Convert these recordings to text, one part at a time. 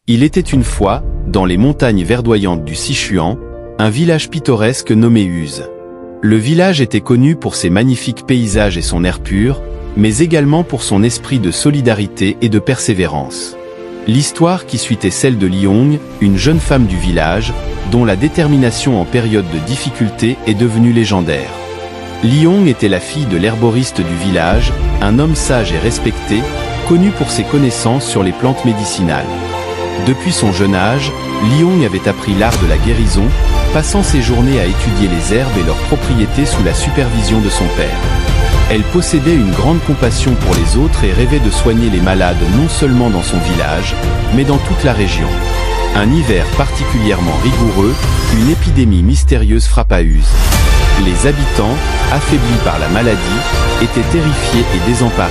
Il était une fois, dans les montagnes verdoyantes du Sichuan, un village pittoresque nommé Use. Le village était connu pour ses magnifiques paysages et son air pur, mais également pour son esprit de solidarité et de persévérance. L'histoire qui suit est celle de Liong, une jeune femme du village, dont la détermination en période de difficulté est devenue légendaire. Liong était la fille de l'herboriste du village, un homme sage et respecté, connu pour ses connaissances sur les plantes médicinales. Depuis son jeune âge, Liong avait appris l'art de la guérison, passant ses journées à étudier les herbes et leurs propriétés sous la supervision de son père. Elle possédait une grande compassion pour les autres et rêvait de soigner les malades non seulement dans son village, mais dans toute la région. Un hiver particulièrement rigoureux, une épidémie mystérieuse frappa Use. Les habitants, affaiblis par la maladie, étaient terrifiés et désemparés.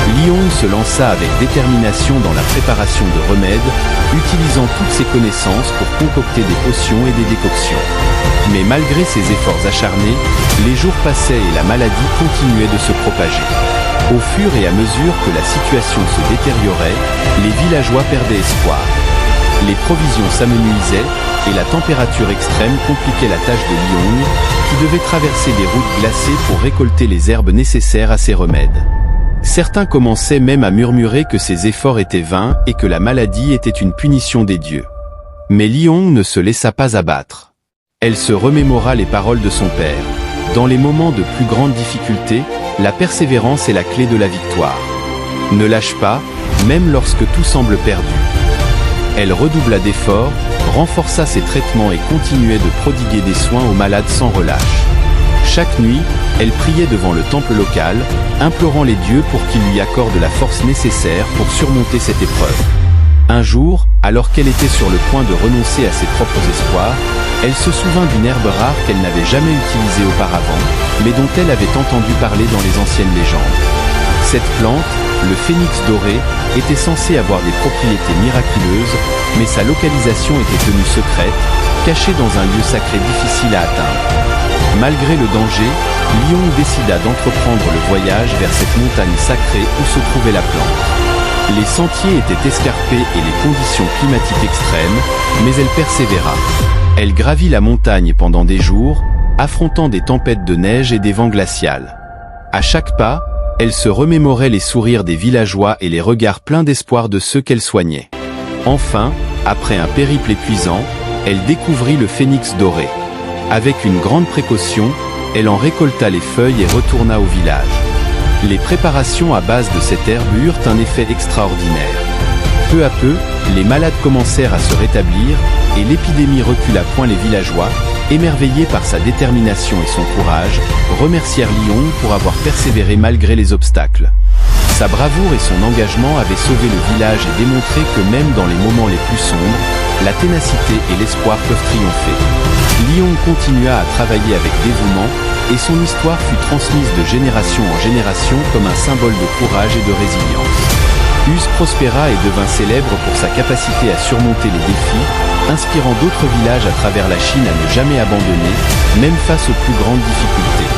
Liong se lança avec détermination dans la préparation de remèdes, utilisant toutes ses connaissances pour concocter des potions et des décoctions. Mais malgré ses efforts acharnés, les jours passaient et la maladie continuait de se propager. Au fur et à mesure que la situation se détériorait, les villageois perdaient espoir. Les provisions s'amenuisaient, et la température extrême compliquait la tâche de Liong, qui devait traverser des routes glacées pour récolter les herbes nécessaires à ses remèdes. Certains commençaient même à murmurer que ses efforts étaient vains et que la maladie était une punition des dieux. Mais Liong ne se laissa pas abattre. Elle se remémora les paroles de son père. Dans les moments de plus grande difficulté, la persévérance est la clé de la victoire. Ne lâche pas, même lorsque tout semble perdu. Elle redoubla d'efforts, renforça ses traitements et continuait de prodiguer des soins aux malades sans relâche. Chaque nuit, elle priait devant le temple local, implorant les dieux pour qu'ils lui accordent la force nécessaire pour surmonter cette épreuve. Un jour, alors qu'elle était sur le point de renoncer à ses propres espoirs, elle se souvint d'une herbe rare qu'elle n'avait jamais utilisée auparavant, mais dont elle avait entendu parler dans les anciennes légendes. Cette plante, le phénix doré, était censée avoir des propriétés miraculeuses, mais sa localisation était tenue secrète, cachée dans un lieu sacré difficile à atteindre. Malgré le danger, Liong décida d'entreprendre le voyage vers cette montagne sacrée où se trouvait la plante. Les sentiers étaient escarpés et les conditions climatiques extrêmes, mais elle persévéra. Elle gravit la montagne pendant des jours, affrontant des tempêtes de neige et des vents glaciaux. À chaque pas, elle se remémorait les sourires des villageois et les regards pleins d'espoir de ceux qu'elle soignait. Enfin, après un périple épuisant, elle découvrit le phénix doré. Avec une grande précaution, elle en récolta les feuilles et retourna au village. Les préparations à base de cette herbe eurent un effet extraordinaire. Peu à peu, les malades commencèrent à se rétablir, et l'épidémie recula point. Les villageois, émerveillés par sa détermination et son courage, remercièrent Liong pour avoir persévéré malgré les obstacles. Sa bravoure et son engagement avaient sauvé le village et démontré que même dans les moments les plus sombres, la ténacité et l'espoir peuvent triompher. Liong continua à travailler avec dévouement, et son histoire fut transmise de génération en génération comme un symbole de courage et de résilience. Use prospéra et devint célèbre pour sa capacité à surmonter les défis, inspirant d'autres villages à travers la Chine à ne jamais abandonner, même face aux plus grandes difficultés.